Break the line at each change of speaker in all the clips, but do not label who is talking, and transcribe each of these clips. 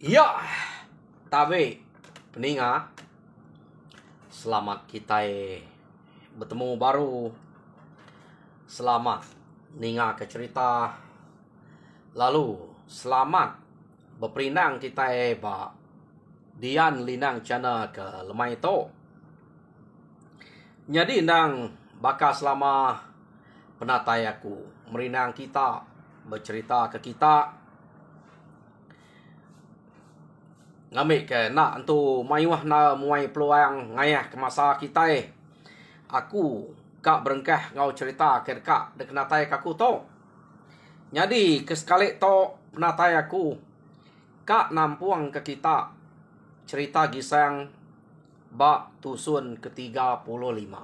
Ya, tapi peninga, selamat kita bertemu baru. Selamat ninga ke cerita. Lalu selamat berperindang kita ba Dian Linang channel ke lemai to. Jadi nang bakal selama penatai aku merindang kita bercerita ke kita. Ngambil ke nak untuk mayuah na muai peluang ngayah ke masa kita aku kak berengkah ngau cerita ke dekat dek natai aku to. Jadi ke sekali to penatai aku kak nampuang ke kita cerita gisang bak tusun ke-35.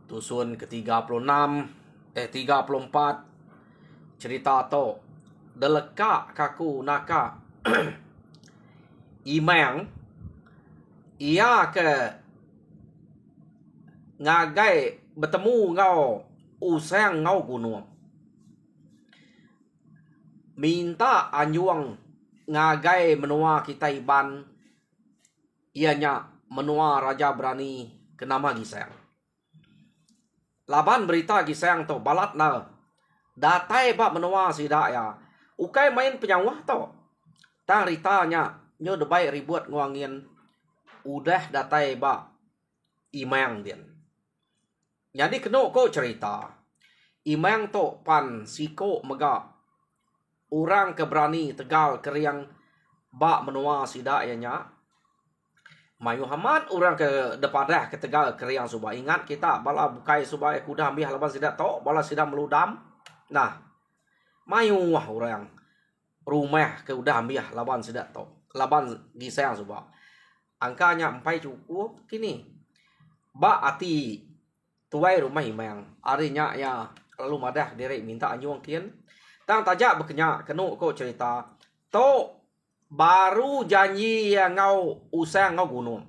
Tusun ke-36 34 cerita to deleka kaku naka imang ia ke ngagai bertemu ngau usang ngau gunung minta anjuang ngagai menua kita iban ianya menua raja berani ke nama gisang laban berita gisang to balat na datai bak menua sidak ya ukai main penyawah to. Tang ritanya nyo debai ribut nguangin udah datai ba imang din. Jadi keno ko cerita. Imang to pan siko mega orang keberani tegal keriang ba menua sida nya. Mayu hamat orang ke depadah ke tegal keriang suba. Ingat kita bala bukai suba kuda ambil laban sida to bala sida meludam. Nah, mayu wah orang rumah ke udah ambil laban sedak to laban gisang suba angkanya empai cukup kini ba ati tuai rumah imang arinya ya lalu madah derek minta anjuang kian tang tajak bekenya kenu ko cerita to baru janji yang ngau usang ngau gunung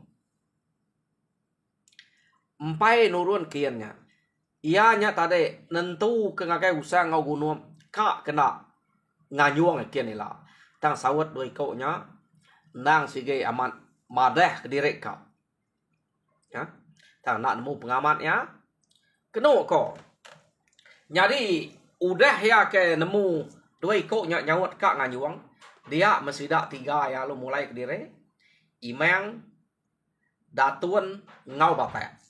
empai nurun kiannya ianya tade nentu ke ngagai usang ngau gunung kak kena nganyuang kian ila tang sawat doi kau nya nang sige amat madah ke direk kau ya tang nak nemu pengamat ya keno ko jadi udah ya ke nemu doi kau nya nyawat kak nganyuang dia mesidak 3 ya lu mulai ke direk imang datun ngau bapak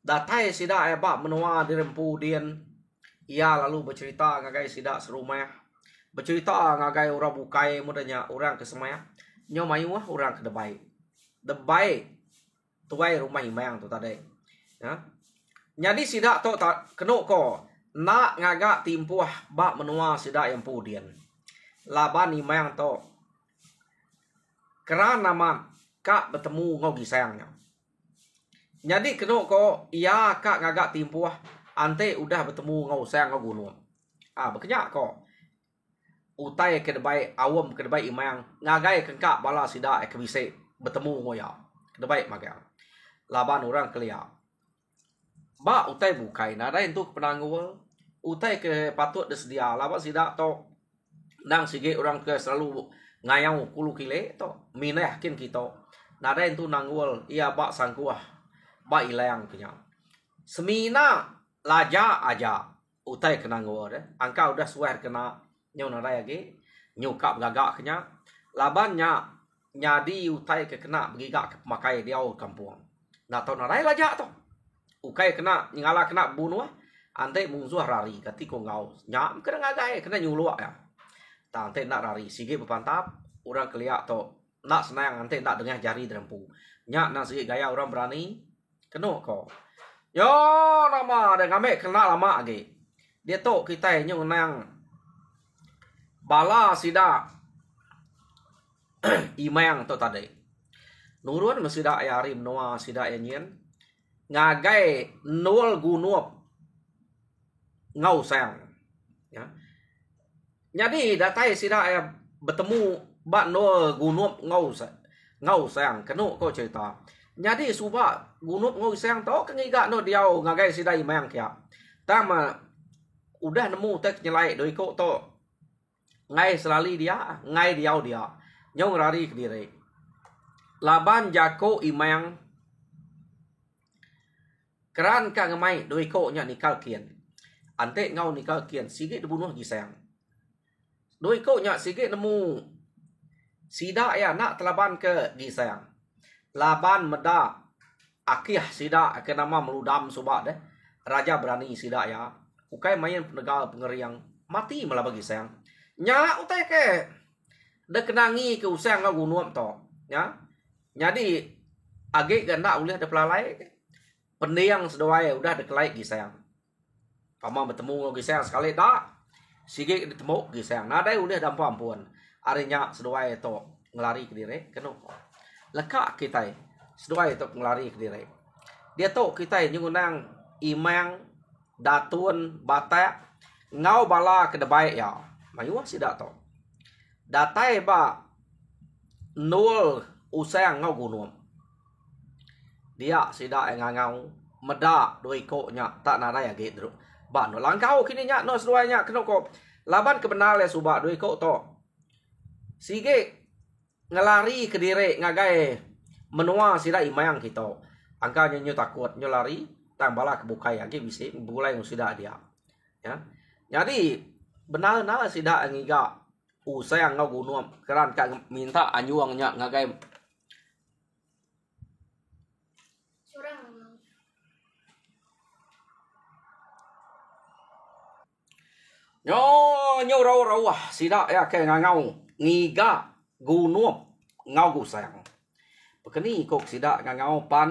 datai sida ba menua dirempu dian ia lalu bercerita ngagai sidak serumah bercerita ngagai orang bukai mudanya orang ke semaya nyo mayu orang ke debai tuai rumah imang tu tadi ya jadi sidak to keno ko nak ngagak timpuah ba menua sidak yang pudian laban imang to kerana nama kak bertemu ngau gisangnya jadi keno ko ia kak ngagak timpuah ante udah bertemu ngau sayang ngau gunung bekenya ko utai ke debai awam ke debai imang ngagai kengkak bala sida ke bise bertemu ngoya ke debai maga laban orang kelia ba utai bukai nada itu penanggual utai ke patut desedia laban sida to nang sige orang ke selalu ngayau kulu kile to mineh kin kita nada itu nanggul ia ba sangkuah ba ilang kenya semina laja aja utai kena ngor angka udah suar kena nyo na raya ge nyukap gagak kenya labannya nyadi utai ke kena begigak ke pemakai diau kampung na tau na raya laja to ukai kena ngala kena bunuh ante mungsuh rari katiko ngau nyam kena ngagai kena nyuluak ya ta ante nak rari sige berpantap orang keliak to nak senang ante nak dengar jari derempu nyak nak sige gaya orang berani keno ko yo nama ada ngame kena lama lagi dia to kita nyo nang bala sida imang to tadi nurun mesida ayarim noa sida yanyen ngagai nol gunup ngau sang ya jadi datai sida ya bertemu ba nol gunup ngau sang kenu ko cerita jadi suba gunup ngau sang to kengiga no diau ngagai sida imang kya tama udah nemu tek nyelai doi ko to ngai selali dia ngai diau dia nyong rari ke diri laban jako imang keran ka ngamai doi ko nya nikal kian ante ngau nikal kian sige dibunuh gisang doi ko nya sige nemu sida ya nak telaban ke gisang laban meda akih sida ke nama meludam subak deh raja berani sida ya ukai main penegak pengeriang mati malah bagi sayang nyala utai ke dah kenangi ke usang ngau gunuam to ya jadi age ganda ulih ada pelalai pendiang sedoai udah ada kelai gi sayang pama bertemu ngau gi sayang sekali dak sige ditemu gi sayang nadai ulih dampu ampun arinya sedoai to ngelari ke diri keno leka kita sedoai to ngelari ke diri dia to kita nyungunang imang datun bata ngau bala ke debai ya mayu sida to datai ba nol usang ngau gunum dia sida ngangau meda doi ko nya tak nara ya ge dru ba no langkau kini nya no seduai nya keno ko laban kebenar le suba doi ko to sige ngelari ke dire ngagai menua sida imayang kita angka nyo takut nyo lari tang bala kebukai lagi bisa bulai sida dia ya jadi benar-benar sida ngiga usang ngau gunum keran ka minta anyuangnya ngagai nyo rau sida ya ke ngau ngiga gunum ngau gusang bekeni kok sida ngau pan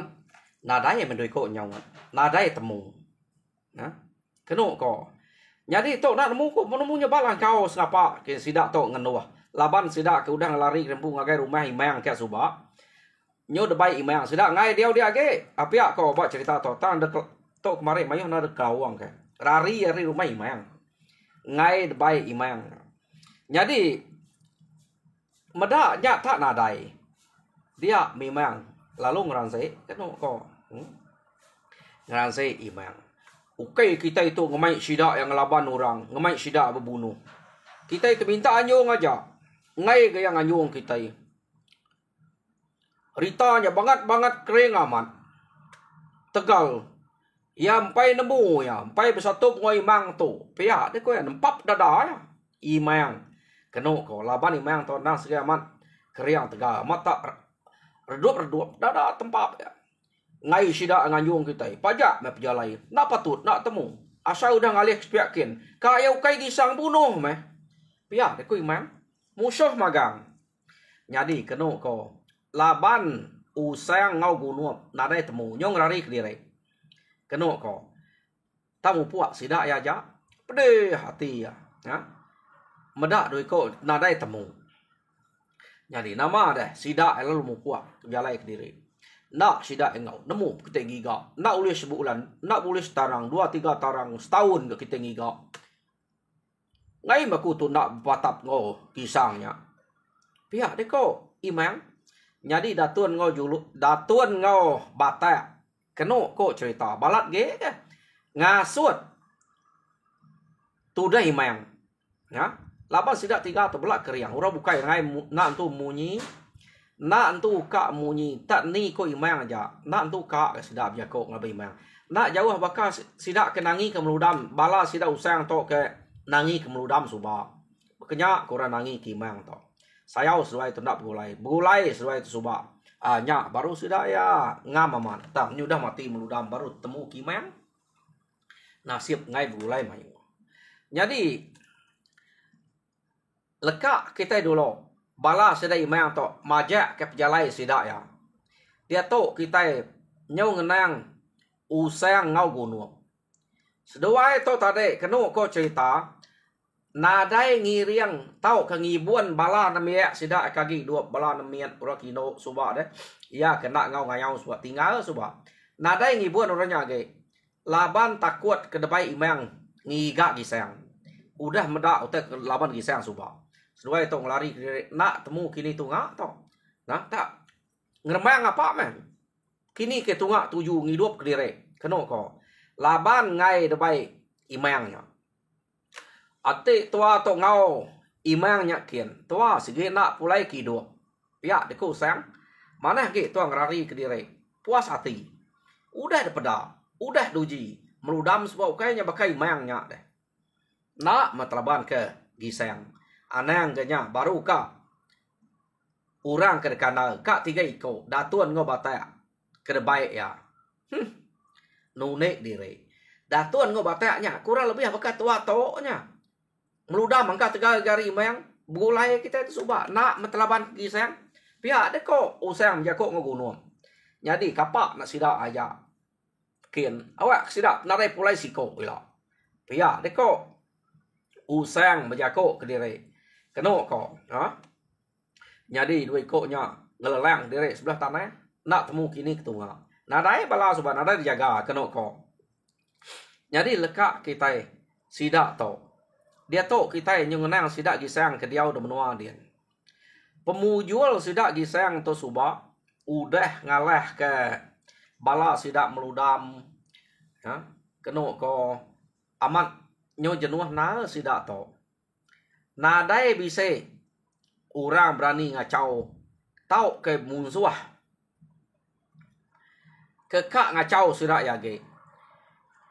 nadai mendoi ko nyau nadai temu na keno ko jadi tok nak nemu ko menemunya balang kau sapa ke sida tok ngenoh laban sida ke udah lari rempu ngagai rumah imang ke suba nyo debai imang sida ngai dia ge apia ko buat cerita tok tang de tok kemarin mayo na de kawang ke rari rumah imang ngai debai imang jadi meda nya tak nadai dia memang lalu ngeranse keno ko ngeranse imang okay, kita itu ngemai sida yang ngelaban orang ngemai sida berbunuh kita itu minta anyung aja ngai ke yang anyung kita ritanya banget kering amat tegal ya empai nemu ya empai bersatu ngoi mang tu pihak dia ko yang nempap dada ya imang keno ko laban imang to nang segamat kering tegal mata redup dada tempap ya ngai sida nganyung kita pajak me pejalai nak patut nak temu asal udah ngalih piakin kaya ukai gisang bunuh meh pia de ku imam musuh magang nyadi keno ko laban usang ngau gunup nadai temu nyong rari ke diri keno ko tamu puak sida ya ja pede hati ya medak doi ko nadai temu nyadi nama deh sida lalu mu puak jalai ke diri nak sida engau nemu kita giga nak boleh sebulan nak boleh setarang 2-3 tarang setahun ke kita giga ngai maku tu nak batap ngo pisangnya pihak deko imang jadi datun ngo julu datun ngo bata keno ko cerita balat ge ngasut tu dah imang ya laban sida 3 tu belak keriang ura bukai ngai nak tu munyi nak tu kak munyi tak ni ko imang aja nak tu kak sida bia ko ngabai imang nak jauh bakal sida kenangi ke meludam bala sida usang to ke nangi ke meludam suba bekenya kora nangi ki imang to sayau sesuai tu nak bulai sesuai tu suba nya baru sida ya ngamaman tak nyudah mati meludam baru temu ki imang nasib ngai bulai mayu jadi lekak kita dulu bala sida imang to majak ke pejalai sida ya dia to kita nyau ngenang usang ngau gunu seduai to tade kenu ko cerita nadai ngiriang tau ke ngibuan bala namia sida kagi 2 bala namia ura kino suba de ya kena ngau ngayau suba tinggal suba nadai ngibuan orangnya ge laban takut ke depai imang ngiga gisang udah meda utek laban gisang suba seduai to ngelari nak temu kini tunga to nah tak ngeremang apa men kini ke tunga tuju ngidup ke dire keno ko laban ngai debai imangnya ate tua to ngau imang nya kian tua sige nak pulai kido ya deku sang mana ge tua ngrari ke dire puas hati udah depeda udah duji meludam sebab kayaknya bakai imang nya deh nak matlaban ke gisang anang genya baru ka orang ke kana ka tiga iko datuan ngo batak ke baik ya nunek dire datuan ngo bataknya kurang lebih apakah tua tonya meludam angka tiga gari mayang bulai kita itu subah nak matlaban gisang pihak deko usang jako ngogunum jadi kapak nak sidak aja kian awak sidak narai pulai siko ila pihak deko usang menjako ke diri keno ko ha jadi dua ikutnya ngelelang diri sebelah tanah nak temu kini ketunga nadai bala subah nadai dijaga keno ko jadi lekak kita sidak to dia to kita yang ngenang sidak gisang ke dia udah menua dia pemujul sidak gisang to subah udah ngalah ke bala sidak meludam ha keno ko amat nyo jenuh na sidak to nadai bisa orang berani ngacau tau ke musuh kekak ngacau sidak yage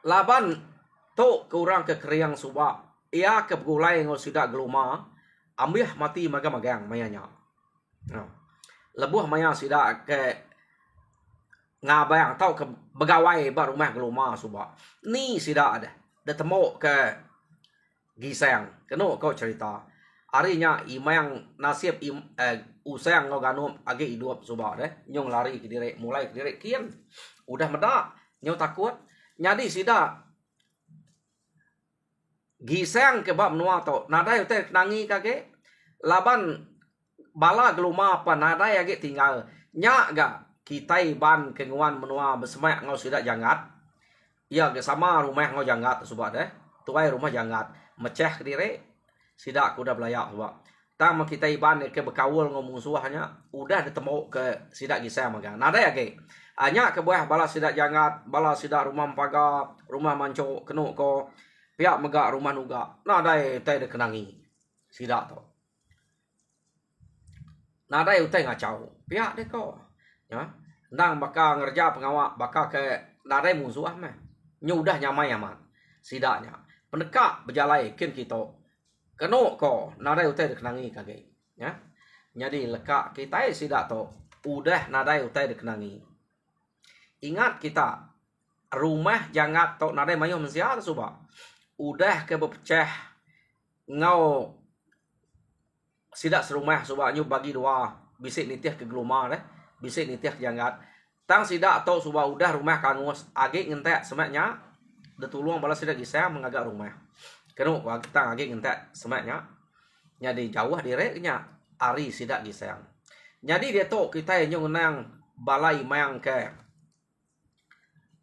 laban to ke orang ke kriang subah ia ke gulai ngol sidak geluma ambil mati magang mayanya lebuh maya sidak ke ngabayang tau ke begawai bar rumah geluma subah ni sidak ada temu ke gisang keno kau cerita arinya imayang nasib usang ngo ganum age hidup subah deh nyong lari ke direk mulai ke direk kian udah medak nyong takut nyadi sidak gisang ke bab nuah to nadai teh nangi kage laban bala geluma apa nadai age tinggal nya ga kitai ban kenguan menua besmek ngau sidak jangat ya ke sama rumah ngau jangat subah deh tuai rumah jangat meceh ke dire sidak kuda belayak subah tang kita iban ke bekawul ngau musuhnya udah ditemu ke sidak gisang magang nadai age anya ke buah bala sidak jangat bala sidak rumah paga rumah manco kenu ko pihak megak rumah nuga nadai utai dekenangi sidak to nadai utai ngacau pihak deko ya nang bakal ngerja pengawak bakal ke nadai musuh mah nyudah nyamai aman sidaknya pendekak berjalai kin kita keno ko nadai utai dekenangi kage ya jadi lekak kita sidak to udah nadai utai dekenangi ingat kita rumah jangat to nadai mayu mensia subah udah ke berpecah ngau sidak serumah subahnya bagi dua bisik nitih ke geluma deh bisik nitih jangat tang sidak tau subah udah rumah kangus age ngentek semaknya detulung bala sidak gisah mengagak rumah kenu kita age ngentek semaknya jadi jauh direknya ari sidak gisah jadi dia to kita yang ngenang balai mayang ke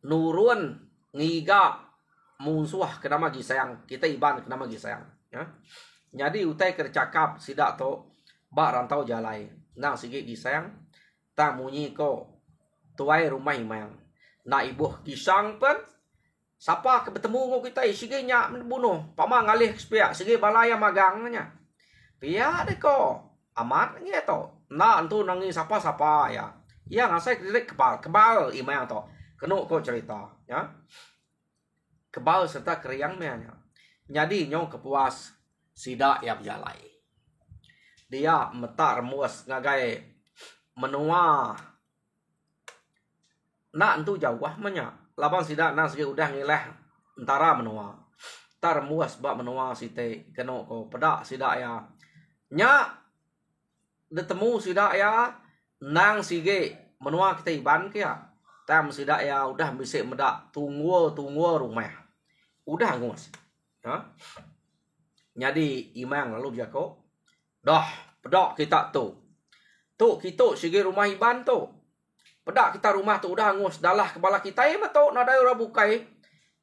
nurun ngiga musuh ke nama gisayang kita iban ke nama gisayang ya jadi utai kercakap sidak to bak rantau jalai nang sige gisayang tak munyi ko tuai rumah imang na ibuh gisang pun siapa ke bertemu ngo kita sige nya bunuh pama ngalih sepia sige balaya magangnya pia de ko amat nge to na antu nangi siapa ya ngasai direk kebal imang to kenu ko cerita ya kebal serta keriang mehanya jadi nyong kepuas sidak ya berjalai dia metar muas ngagai menua nak entu jauh menya labang sidak nang segi udah ngileh antara menua tar muas bak menua site keno ko pedak sidak ya nya detemu sidak ya nang sige menua kita iban kia tam sidak ya udah bisa medak tunggu rumah udah ngus ya jadi imang lalu jako dah pedak kita tu kita sige rumah iban tu pedak kita rumah tu udah ngus dalah kepala kita mah tu nadai ora bukai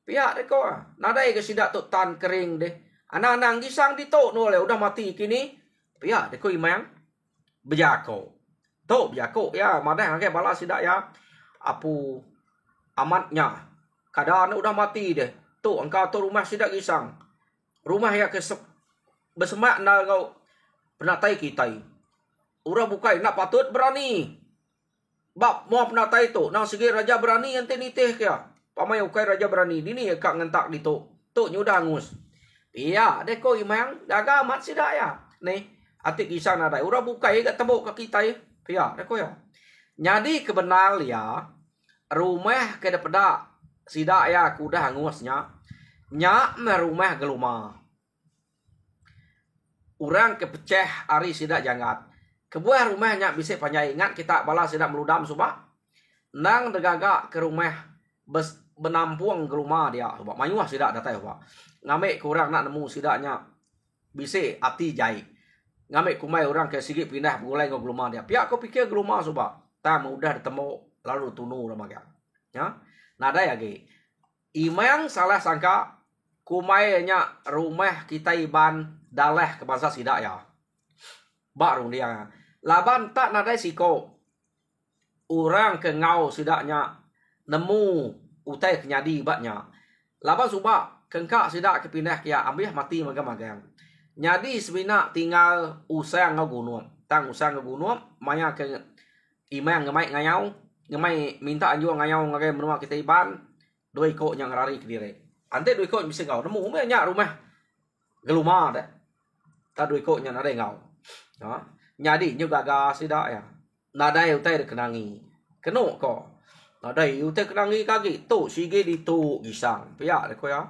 pihak deko nadai ke sidak tu tan kering deh anak-anak gisang di tu no le udah mati kini pihak deko imang bejako tu bejako ya madai ke bala sidak ya apu amatnya kadang udah mati deh tu engkau tu rumah sidak gisang rumah ya bersemak na kau penatai kita. Urang bukai nak patut berani. Bab mau penatai tu, nang segi raja berani ente nitih kaya. Pamai ukai raja berani, dini ya kak ngentak di tu. Tu nyudah angus. Iya, deko imang daga mat sida ya. Nih, atik kisah nadai. Urang bukai kat tembok ke kita ya. Iya, deko ya. Jadi kebenar ya, rumah ke daripada sida ya kuda hangusnya. Nya merumah geluma. Urang kepecah hari sida jangat. Kebuah rumahnya bisa panjang ingat kita bala sida meludam subak. Nang degaga ke rumah benampuang ke rumah dia. Subak mayuah sida datai subak. Ngamek kurang nak nemu sidaknya bisa ati jai. Ngamek kumai orang ke sigi pindah gulai ke rumah dia. Pihak kau pikir ke rumah subak. Tak mudah ditemu lalu tunu sama dia. Ya. Nada ya ge. Imang salah sangka kumainya rumah kita iban daleh ke bangsa sidak ya. Baru dia. Laban tak nadai siko. Orang ke ngau sidaknya nemu utai kenyadi batnya. Laban subak kengkak sidak kepindah kia ambil mati magang-magang. Nyadi sebenak tinggal usang ngau gunung. Tang usang ngau gunung maya ke imang ngemai ngayau. Ngemai minta anjuang ngayau ngagai menua kita iban. Dua ikut yang rari ke diri. Ante dua ikut bisa ngau. Nemu umenya rumah. Geluma dah. Tak dua ikut yang ada ngau. Ya. Nyadi nyu gaga sidak ya. Nadai utai dikenangi. Kenuk ko. Nadai utai kenangi kaki. Tu sige di tu gisang. Piak deko ya.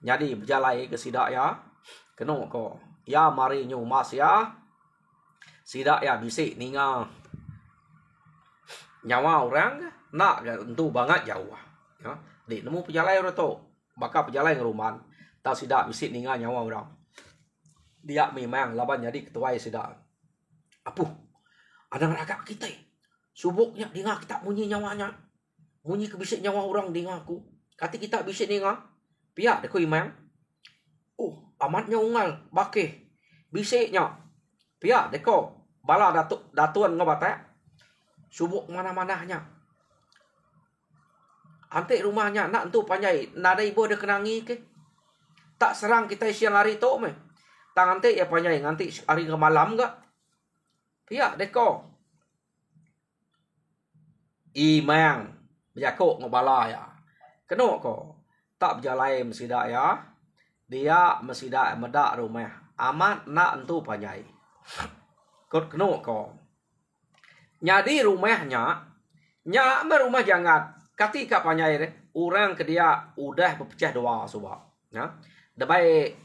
Nyadi berjalai ke sidak ya. Kenuk ko. Ya mari nyu mas ya. Sidak ya bisik ninga. Nyawa orang nak tentu banget jauh. Ya. Di nemu pejalai orang tu. Bakal pejalai ngeruman. Tak sidak bisik ninga nyawa orang. Dia memang laban jadi ketua sidak. Apuh, ada agak kita. Subuknya dengar kita bunyi nyawanya. Bunyi kebisik nyawa orang dengar aku. Kata kita bisik dengar. Pihak deko imang. Oh, amatnya ungal. Bakeh. Bisiknya. Pihak deko. Bala datuan ngobatak. Subuk mana-manahnya. Antik rumahnya. Nak entu panjai. Nada ibu ada kenangi ke. Tak serang kita siang hari tu meh. Tang antik ya panjai. Nanti hari ke malam gak. Pihak deko. Imang. Berjakuk ngobala ya. Kenuk ko. Tak berjalai mesidak ya. Dia mesidak medak rumah. Amat nak entu panjai. Kot kenuk ko. Nyadi rumahnya. Nyak merumah jangat. Ketika panjai deh. Orang ke dia udah berpecah dua subak. Ya. Dabai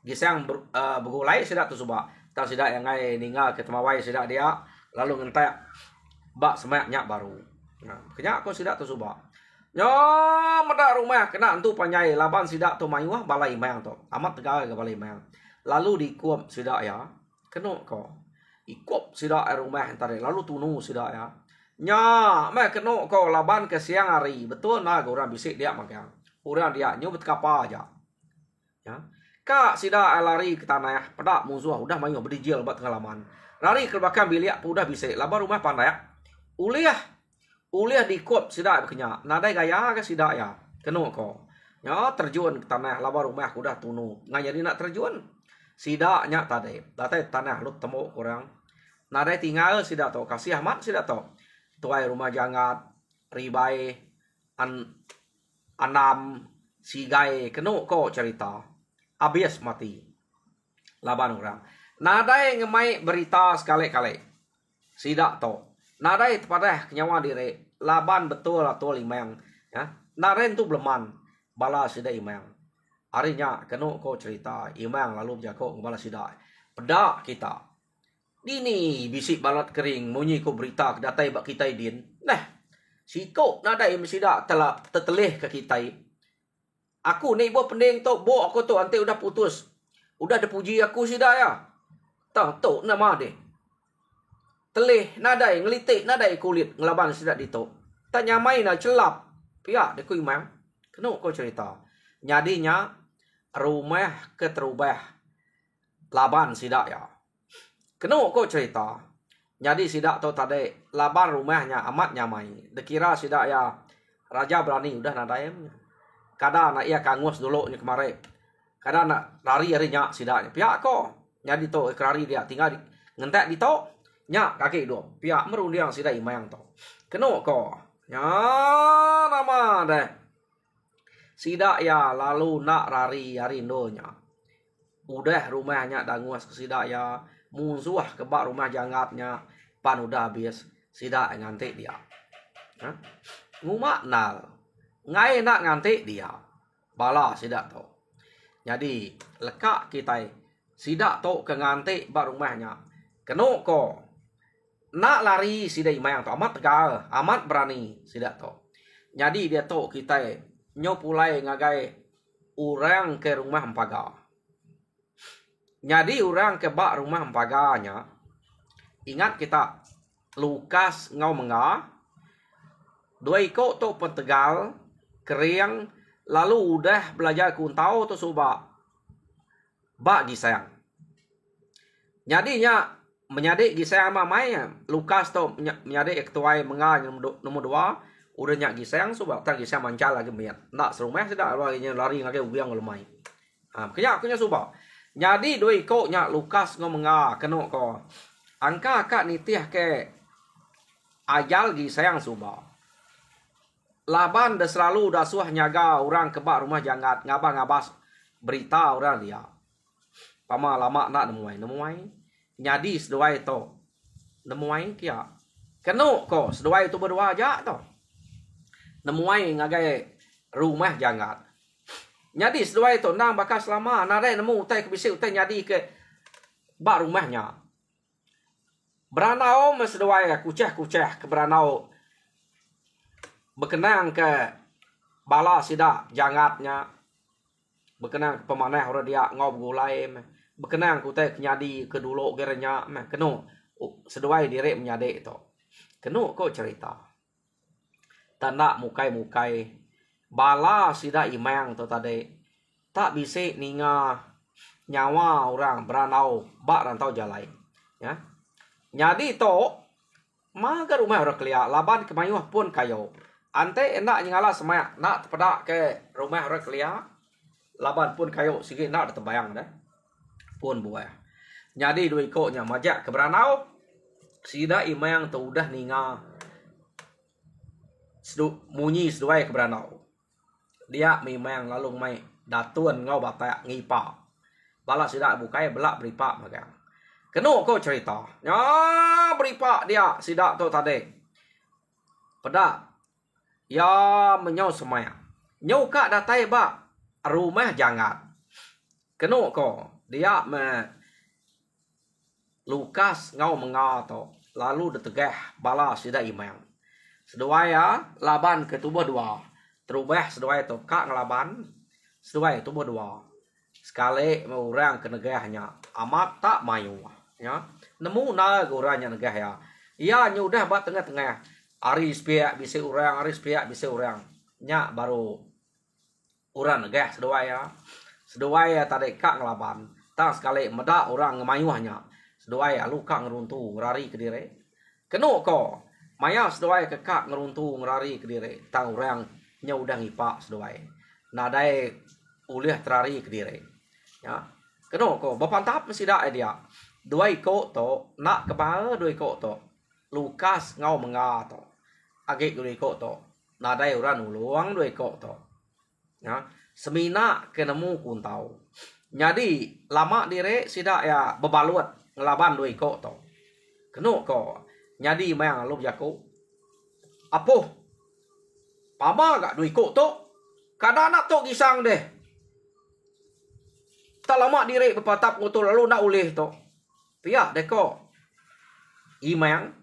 gisang bergulai sidak tu subak. Tak sidak yang ngai ninggal ke temawai sidak dia. Lalu ngentak. Bak semak nyak baru. Nah, kenyak ko sidak tu subak. Nyo medak rumah kena entu panjai. Laban sidak tu mayuah balai mayang tu. Amat tegal ke balai mayang. Lalu dikuap sidak ya. Kenuk ko. Ikuap sidak rumah tadi. Lalu tunu sidak ya. Nya, meh kenuk ko laban ke siang hari. Betul nah orang bisik dia magang. Orang dia nyubet kapa aja. Ya. Kak sida lari ke tanah. Pedak musuh udah mayu berdijil buat pengalaman. Lari ke belakang bilik udah bisik. Laban rumah pandai. Uliah dikuap sida berkenyak. Nadai gaya ke sida ya. Kenuk ko. Ya terjun ke tanah. Laban rumah udah tunu. Ngajari nak terjun. Sida nyak tadi. Datai tanah lu temu kurang. Nadai tinggal sida to. Kasih amat sida to. Tuai rumah jangat. Ribai. Anam. Sigai. Kenuk ko cerita. Habis mati. Laban orang. Nadai ngemai berita sekali-kali. Sidak to. Nadai tepadah kenyawa diri. Laban betul atau imang. Ya. Naren tu beleman. Bala sidak imang. Harinya kenuk ko cerita. Imang lalu berjakuk bala sidak. Pedak kita. Dini bisik balat kering. Munyi ko berita kedatai bak kita idin. Nah. Sikok nadai sidak telah tetelih ke kita. Aku ni buat pening tu. Bok aku tu. Nanti udah putus. Udah ada puji aku sidak ya. Tahu tu nama dia. Telih nadai. Ngelitik nadai kulit. Ngelaban sidak di tu. Tak nyamai nak celap. Pihak dia ku imam. Kenuk kau cerita. Nyadinya. Rumah keterubah. Laban sidak ya. Kenuk kau cerita. Jadi sidak tu tadi. Laban rumahnya amat nyamai. Dikira sidak ya. Raja berani udah nadai. Kadang nak ia kangus dulu ni kemarin. Kadang nak lari hari nyak sidaknya. Pihak ko. Jadi to ikrari dia tinggal ngentek di to. Nyak kaki dua. Pihak merundiang sidak imayang to. Keno ko. Ya nama deh. Sidak ya lalu nak lari hari indonya. Udah rumahnya danguas ke sidak ya. Musuh kebak rumah jangatnya. Pan udah habis. Sidak ngantik dia. Ngumak nal. Ngai nak ngantik dia. Bala sidak to. Jadi lekak kita sidak to ke ngantik bak rumahnya. Keno ko. Nak lari sidak imayang to. Amat tegar. Amat berani sidak to. Jadi dia to kita nyopulai ngagai orang ke rumah empaga. Jadi orang ke bak rumah empaganya. Ingat kita. Lukas ngau menga. Dua ikut to pentegal. Keriang. Lalu udah belajar kuntau tu subak. Bak gisayang. Jadi nya menyadik gisayang mamanya. Lukas tu menyadik ketuai menga nombor 2. Udah nyak gisayang subak. Tak gisayang mancal lagi miat. Nak serumah sudah lari lagi ubiang lumai. Kenya subak. Jadi dua ikut nyak Lukas ngomong kena ko. Angka kak nitiah ke ajal gisayang subak. Laban dah selalu dah suah nyaga orang kebak rumah jangat ngabas berita orang dia. Pama lama nak nemuai. Nyadi seduai to. Nemuai kia. Keno ko seduai tu berdua aja to. Nemuai ngagai rumah jangat. Nyadi seduai to nang bakas lama nadai nemu utai kebisi utai nyadi ke bak rumahnya. Beranau seduai kuceh ke beranau. Berkenang ke bala sidak jangatnya. Berkenang ke pemanah orang dia ngob gulai. Berkenang ku teh nyadi ke dulu gerenya. Keno seduai direk menyadik tu. Keno ko cerita. Tak nak mukai-mukai. Bala sidak imang tu tadi. Tak bisa ninga nyawa orang beranau bak rantau jalai. Ya. Nyadi tu. Maka rumah orang kelia. Laban kemayuh pun kayo. Ante enak nyala semak nak terpedak ke rumah orang kelia. Laban pun kayu sikit nak terbayang dah. Pun buah. Jadi dua ikutnya majak ke beranau. Sida imayang tu udah ninga. Munyi seduai ke beranau. Dia memang lalu mai datuan ngau batak ngipa. Bala sida bukai belak beripak magang. Keno ko cerita. Ya beripak dia sida tu tadi. Pedak. Ya menyau semaya. Nyau kak datai bak rumah jangat. Keno ko. Dia Lukas ngau menga to. Lalu detegah bala sida imang. Seduai ya. Laban ke tubuh 2. Terubah seduai to. Kak ngelaban. Seduai tubuh 2. Sekali orang ke negahnya. Amat tak mayu. Ya. Nemu na orangnya negah ya. Ya nyudah bak tengah-tengah. Aris pihak bisa orang, aris pihak bisa orang. Nyak baru orang negah seduai ya. Seduai ya tadi kak ngelaban. Tak sekali medak orang ngemayuhnya. Seduai ya luka ngeruntu ngerari ke diri. Keno ko. Maya seduai ke kak ngeruntu ngerari ke diri. Tang orang nya udah ngipak seduai. Nadai ulih terari ke diri. Ya. Keno ko. Bapantap mesti dak dia. Dua ikut to. Nak kebal dua ikut to. Lukas ngau menga to. Agak dua ikut to. Nadai orang uluang dua ikut to. Ya. Semina kenemu kuntau. Jadi lama dire sidak ya bebalut ngelaban dua ikut to. Keno ko. Jadi mayang lu jaku. Apo? Pama gak dua ikut to? Kada nak to gisang deh. Tak lama dire berpatap ngutul lalu nak ulih to. Pihak deh ko. Imang.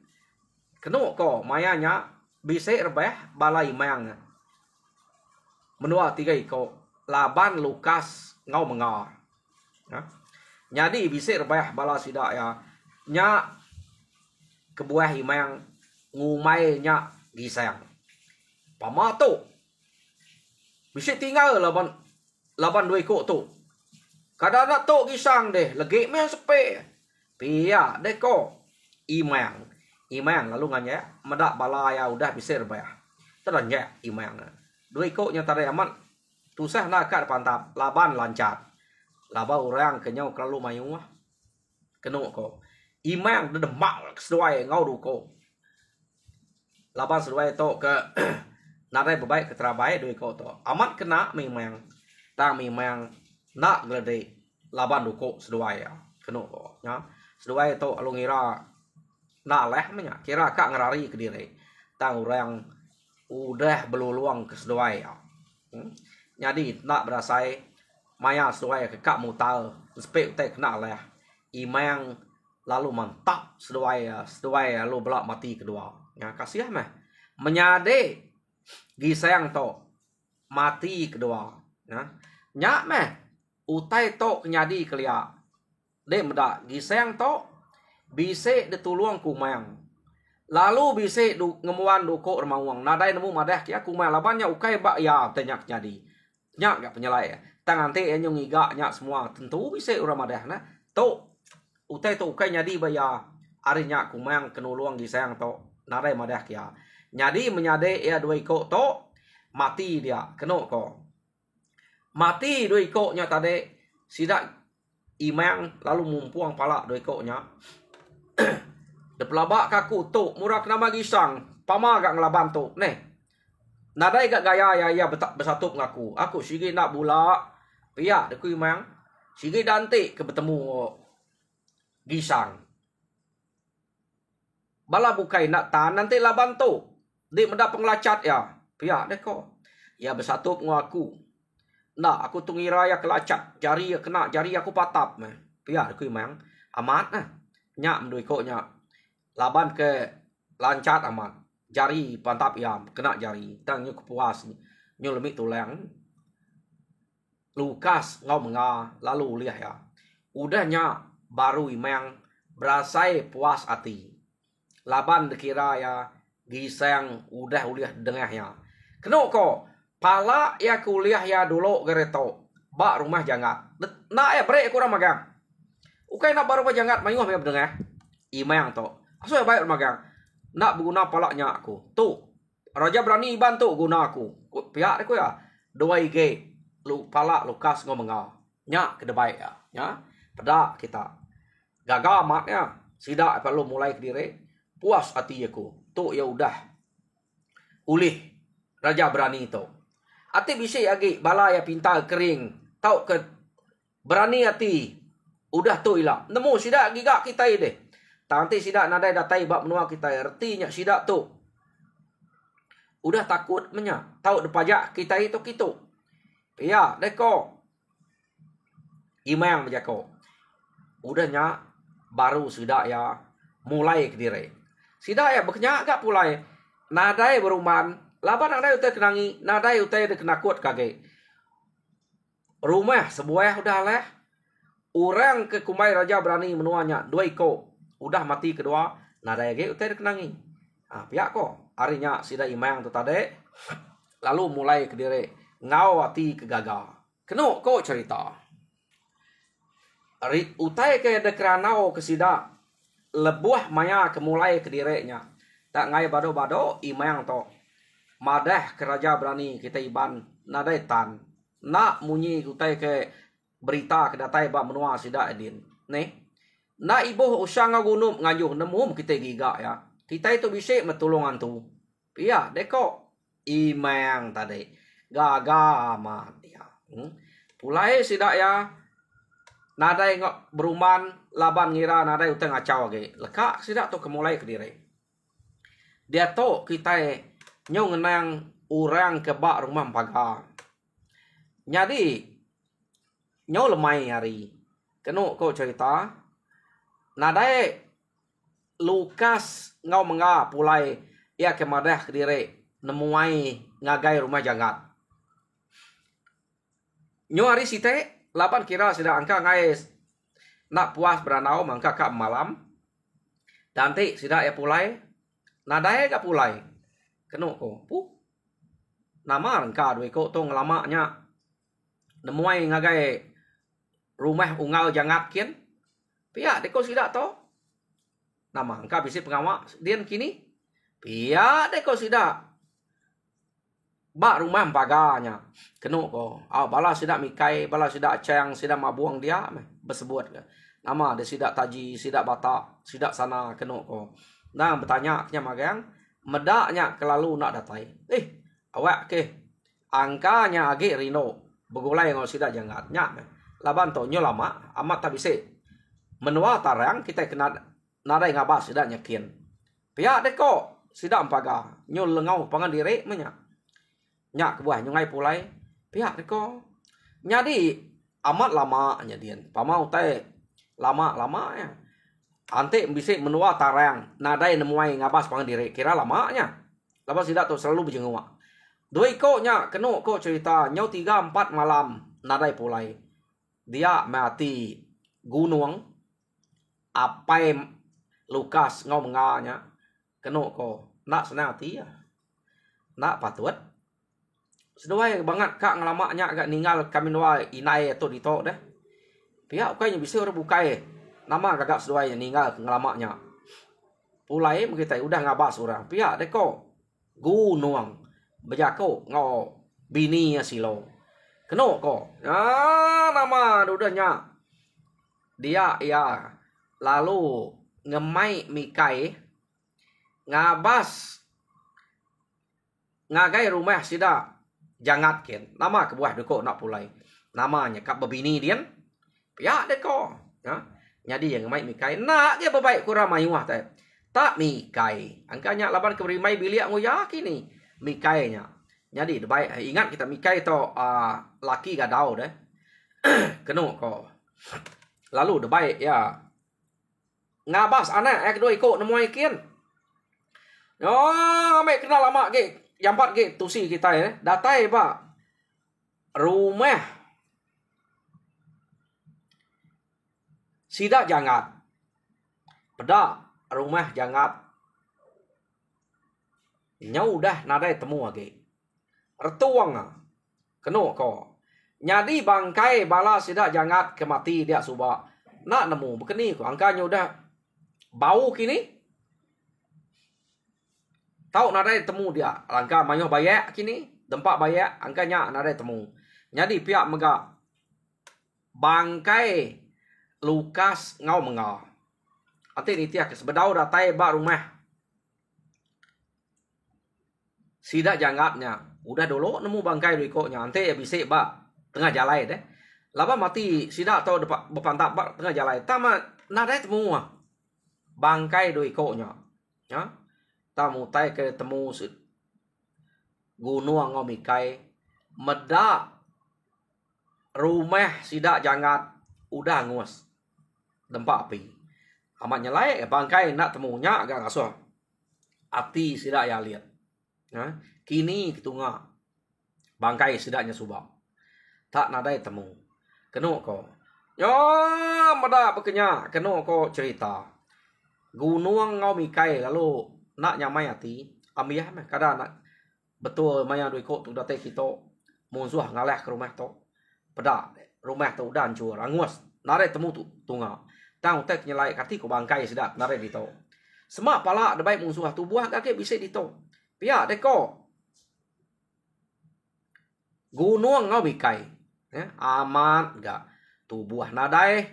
Keno ko mayanya bisa rebah bala imang. Menua 3 ikut. Laban Lukas ngau mengar. Ya. Jadi bisa rebah bala sidak ya. Nya kebuah imang ngumai nya gisang. Pama tu. Bisa tinggal laban 2 ikut tu. Kadang nak tu gisang deh. Lagi main sepe. Pia deh ko. Imang lalu nganya medak bala ya udah bisa rebah. Teranya imang. 2 ikutnya tadi aman. Tusah nak kat pantap. Laban lancar. Laba orang kenyau kelalu mayung ah. Keno ko. Imang de demak sesuai ngau du ko. Laba sesuai to ke nadai bebaik ke terabai doi ko to. Amat kena memang tang memang nak glede laban du ko sesuai ya. Keno ko nya. Sesuai to alung ira nak leh menya kira kak ngerari ke diri. Tang orang udah beluluang ke sesuai ya. Jadi nak berasai maya sesuai ke kak mutal spek te kena leh. Imang lalu mantap sesuai lalu belak mati kedua. Ya kasih mah. Menyade gisayang to mati kedua. Ya. Nyak meh utai to kenyadi kelia. De meda gisayang to bise ditulung kumang. Lalu bise du ngemuan duko remawang. Nadai nemu madah kia kumang labannya ukai bak ya tenyak nyadi. Nyak gak penyelai. Tangan te enyong iga nyak semua tentu bise urang madah na. To utai to ukai nyadi baya arinya kumang kenuluang gisayang to nadai madah kia. Nyadi menyade ya dua iko to mati dia keno ko. Mati dua iko nya tade sidak imang lalu mumpuang pala dua iko nya. De pelabak kaku tu murah kena bagi sang pama gak ngelaban tu neh. Nadai gak gaya ya bersatu ngaku. Aku sigi nak bula pia de ku imang sigi dante ke bertemu gisang. Bala bukai nak tan nanti laban tu. Di mendak penglacat ya. Pia deh ko. Ya bersatu ngaku. Nak aku tungira ya kelacat. Jari ya kena jari aku patap meh. Pia de ku imang amat nah. Nyak mendui ko nyak. Laban ke lancat amat. Jari pantap ya kena jari. Tangnya kepuas nyu lemik tulang. Lukas ngau menga lalu liah ya. Udahnya baru imang berasai puas hati. Laban dikira ya gisang udah uliah dengahnya. Keno ko pala ya kuliah ya dulu gereto. Bak rumah jangat. Nak ya brek kurang magang. Ukai nak baru jangat mayuh me dengah. Imang to. Aso ya baik magang. Nak berguna palaknya aku. Tu. Raja berani bantu guna aku. Pihak aku ya. 2 IG. Lu palak Lukas ngomong. Nyak ke baik ya. Ya. Pada kita. Gagal amatnya. Sidak perlu mulai ke diri. Puas hati aku. Tu ya udah. Ulih. Raja berani tu. Hati bisa lagi. Bala ya pintar kering. Tau ke. Berani hati. Udah tu ilah. Nemu sidak gigak kita ini. Tanti sidak nadai datai bab menua kita. Artinya sidak tu. Udah takut menya. Tahu depajak kita itu gitu. Ya, deko. Imang menjako. Udahnya baru sidak ya mulai ke diri. Sidak ya berkenyak gak pulai. Nadai beruman. Laban nadai utai kenangi. Nadai utai dikenakut kage. Rumah sebuah udah leh. Orang ke kumai raja berani menuanya. 2 iko. Udah mati kedua. Nadai ge utai dikenangi. Pihak ko. Harinya sidak imang tu tadi. Lalu mulai ke diri. Ngau hati kegagal. Keno ko cerita. Utai ke dekranau ke sidak. Lebuah maya kemulai ke dirinya. Tak ngai bado-bado imang to. Madah ke raja berani kita iban nadai tan. Nak munyi utai ke berita ke datai bab menua sidak edin. Nih. Nak ibu usang gunung ngajuh nemu kita giga ya. Kita itu bisa metulungan tu. Iya, deko imang tadi. Gagal amat ya. Pulai sidak ya. Nadai ngok beruman laban ngira nadai utang ngacau lagi. Lekak sidak tu kemulai ke diri. Dia tu kita nyong ngenang orang ke bak rumah pagar. Jadi nyong lemai hari. Keno ko cerita. Nadai Lukas ngau menga pulai ia kemadah ke diri nemuai ngagai rumah jangat. Nyo hari site lapan kira sudah angka ngai nak puas beranau mangka kak malam. Danti sudah ya pulai. Nadai gak pulai. Keno ko pu. Nama angka dua ko tong lamanya nemuai ngagai rumah ungal jangat kian. Pia deko sidak to. Nama angka bisi pengawak dian kini. Pia deko sidak. Ba rumah paganya. Kenu ko. Bala sidak mikai, bala sidak ceng, sidak mabuang dia bersebut ke. Nama dia sidak taji, sidak batak, sidak sana kenu ko. Nah bertanya nya magang, medaknya kelalu nak datai. Awak ke. Angkanya age rino. Begulai ngau sidak jangat nya. Laban to nyo lama amat tak bisa. Menua tarang kita kena nadai ngabas sidak nyakin. Pihak deko sidak paga. Nyo lengau pangan diri menyak. Nyak kebuah nyungai pulai pihak deko nyadi amat lama nyadian pamau teh lama ya ante bisa menua tarang nadai nemuai ngabas pangan diri kira lamanya lama sidak tu selalu berjengua dua iko nya kenu ko cerita nyau 3-4 malam nadai pulai dia mati gunung apai Lukas ngau menganya kenu ko nak senang hati ya nak patut seduai banget kak ngelamaknya agak ninggal kami nuai inai atau dito deh. Pihak kayaknya bisa orang bukai nama agak seduai ninggal ngelamaknya. Pulai kita udah ngabas orang. Pihak deko gunung bejako ngau bini ya silo. Keno ko. Nama dudanya. Dia ya lalu ngemai mikai ngabas ngagai rumah sida jangat ken nama kebuah deko nak pulai namanya kap bebini dian pihak deko jadi yang mai mikai nak dia berbaik kurang mayuah tak mikai angkanya laban keberimai bilik ngoyak kini mikainya jadi baik ingat kita mikai to laki gadau deh kenu ko lalu baik ya ngabas anak kedua ikut nemuai kian ame kenal lama ke jampat ke tusi kita ya datai pak rumah sidak jangat pedak rumah jangat nyau dah nadai temu lagi retuang kenu ko nyadi bangkai bala sidak jangat kemati dia subak nak nemu bekeni ko angkanya udah bau kini tahu nadai temu dia langkah mayo bayak kini dempak bayak angkanya nadai temu jadi pihak megak bangkai Lukas ngau menga ati ni tiak sebedau datai ba rumah sidak jangatnya udah dulu nemu bangkai rikonya ante bisa ba tengah jalan deh laba mati sidak tau depan tak ba tengah jalan tama nadai temu bangkai rikonya ya tamu tai ke temu gunung ngomikai medak rumah sidak jangat udah ngos dempak api amat nyelai bangkai nak temunya agak ngasuh ati sidak ya lihat kini ketunga bangkai sidaknya subak tak nadai temu kenu ko yo medak bekenya kenu ko cerita gunung ngomikai lalu nak nyamai hati amiyah mah kada nak betul maya doi ko tu datai kita munsuh ngaleh ke rumah tu pedak rumah tu udah hancur angus nare temu tu tunga tang tek nyelai kati ko bangkai sidak nare dito semak pala debai munsuh tu buah kake bisa dito pia deko gunung ngau bikai aman gak tu buah nadai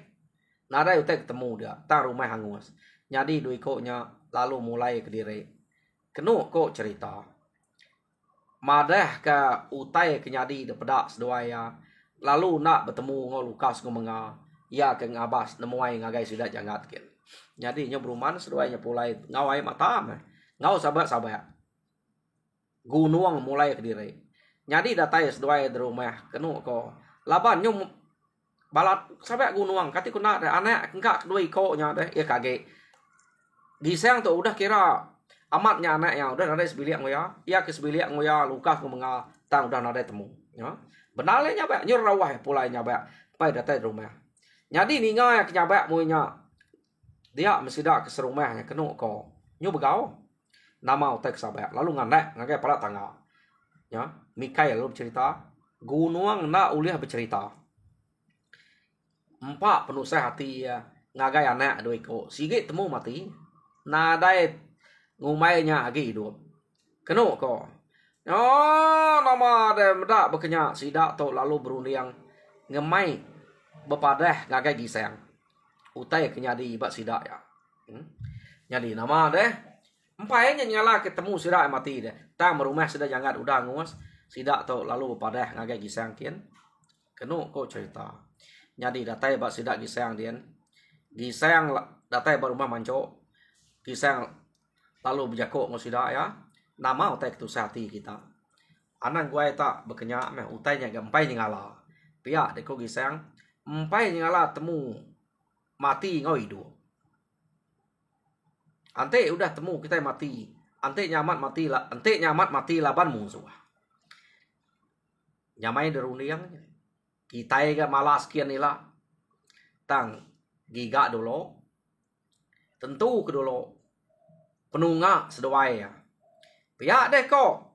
utek ketemu dia tang rumah hangus nyadi doi ko nya lalu mulai ke diri kenu ko cerita madah ke utai kenyadi de pedak seduaya lalu nak bertemu ngo Lukas ngo menga ya ke ngabas nemuai ngagai sidak jangat ken jadi nya beruman seduanya pulai ngawai mata ngau sabat gunung mulai ke diri nyadi datai seduaya di rumah kenu ko laban nyum balat sabat gunung kati kuna ada anak enggak kedua iko nya deh ya kage disang tu udah kira amatnya anak yang udah nadai sebilik ngoya ia ke sebilik ngoya Lukas menga tang udah nadai temu ya benalnya ba nyur rawah pulai nyaba pai datai rumah nyadi ninga nyaba moynya dia mesti dak ke serumahnya kenu ko nyu begau nama utek sabak lalu nganek ngagai pala tangga ya Mikai lalu bercerita gunung na uliah bercerita empat penuh hati ya ngagai anak doi ko sige temu mati nadai ngumainya lagi hidup kenu ko Oh, nama ada medak berkenyak sidak to lalu berunding ngemai bepadah ngagai giseng. Utai kenyadi ibat sidak ya. Jadi nama deh. Empainya nyala ketemu sidak mati deh. Tang merumah sudah jangan udah ngus. Sidak to lalu bepadah ngagai giseng kian. Kenu kok cerita. Jadi datai ibat sidak giseng dian. Giseng datai berumah manco. Giseng lalu berjakok ngus sidak ya. Nama utai ketu hati kita. Anak gue tak berkenyak meh utainya gempai nyala. Pihak deko giseng empai nyala temu mati ngoi do. Ante udah temu kita mati. Ante nyamat mati lah. Ante nyamat mati laban musuh. Nyamai deruniang. Kita ga malas kian nila. Tang giga dulu. Tentu ke dulu. Penunga seduai ya. Pihak deh kok.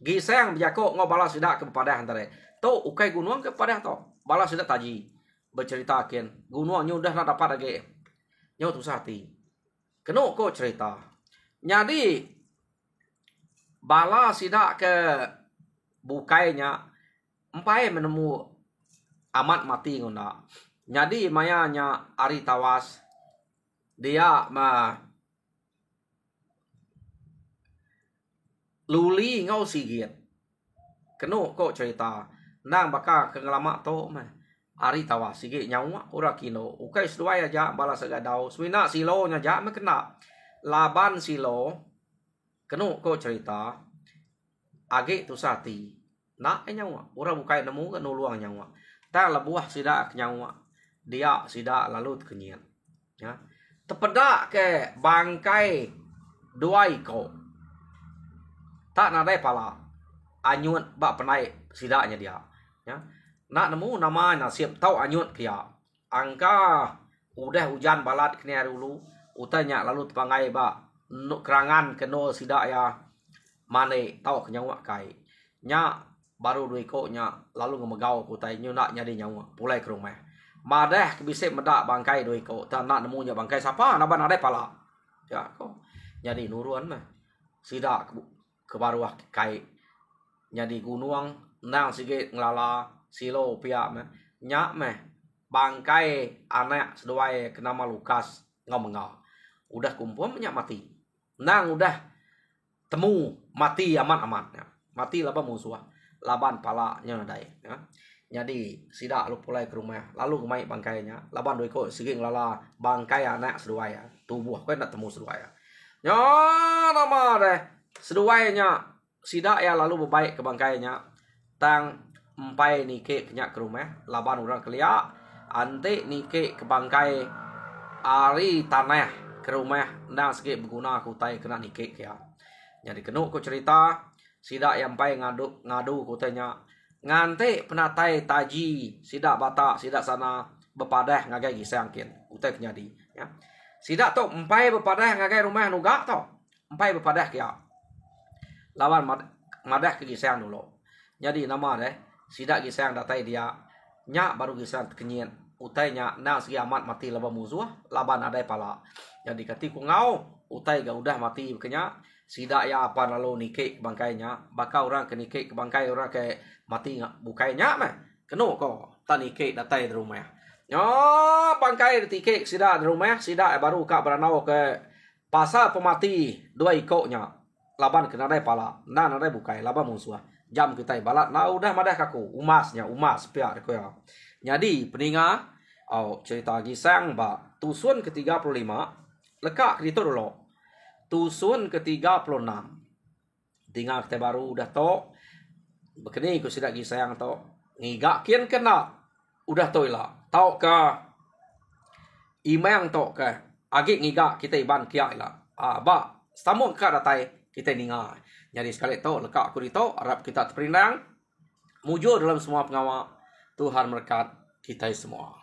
Giseng bijako ngo balas sidak kepada antara. To ukai gunung kepada to. Balas sidak taji. Bercerita kian. Gunungnya udah nak dapat lagi. Nyo tu sati. Keno kok cerita. Jadi balas sidak ke bukainya. Empai menemu amat mati ngona. Jadi mayanya ari tawas. Dia luli ngau sigit. Keno kok cerita. Nang baka kengelama to mah. Ari tawa sigit nyawa ora kino. Ukai seduai aja balas agadau. Swina silo nya ja me kena. Laban silo. Keno kok cerita. Age tu sati. Nak nyawa. Ora bukai nemu kan nuluang nyawa. Ta lebuah sidak nyawa. Dia sidak lalu kenyian. Ya. Tepedak ke bangkai dua iko. Tak nadai pala anyut bak penai sidaknya dia ya nak nemu nama nasib tahu anyut kia angka udah hujan balat kena dulu utanya lalu tepangai bak kerangan keno sidak ya mane tahu kenyawa kai nya baru duiko nya lalu ngemegau kutai nyunak nyadi nyawa pulai ke rumah madah kebisik medak bangkai duiko tak nak nemunya bangkai siapa naban nadai pala ya kok jadi nuruan mah sidak kebaruah kai jadi gunung nang sigit ngelala silo pihak meh nyak meh bangkai anak seduai kenama Lukas ngomong udah kumpul nyak mati nang udah temu mati aman ya. Mati laban musuh laban pala nya nadai ya. Jadi sidak lu pulai ke rumah lalu kemai bangkainya laban duiko sigit ngelala bangkai anak seduai ya. Tubuh kau nak temu seduai ya. Nya nama deh seduainya sidak ya lalu berbaik ke bangkainya tang empai nike kenyak ke rumah laban orang kelia ante nike ke bangkai ari tanah ke rumah nang sikit berguna kutai kena nike ya. Jadi kenu ku cerita sidak yang empai ngadu kutanya ngante penatai taji sidak bata sidak sana bepadah ngagai gisangkin kutai kenyadi ya. Sidak tu empai bepadah ngagai rumah nugak tu empai bepadah kia lawan madah ke gisang dulu. Jadi nama deh sidak gisang datai dia nyak baru gisang kenyian utainya nang segi amat mati laban musuh laban adai pala. Jadi katiku ngau utai ga udah mati kenya sidak ya apa lalu nike bangkainya bakal orang ke nike ke bangkai orang ke mati bukainya mah keno kok tan nike datai di rumah. Nyo bangkai nike sidak di rumah sidak baru kak beranau ke pasal pemati dua ikoknya laban kena dai pala na dai bukai laban musuh jam kita balat na udah madah kaku umas pihak ko ya. Jadi peninga cerita gisang ba tusun ke-35 lekak gitu dulu tusun ke-36 tinggal kita baru udah to begini ku sidak gisang to ngigak kian kena udah to ila tau ka imang to ka agi ngigak kita iban kia ila ba samun ka datai kita ninga. Jadi sekali tu lekak aku dito harap kita terperinang mujur dalam semua pengawal Tuhan berkat kita semua.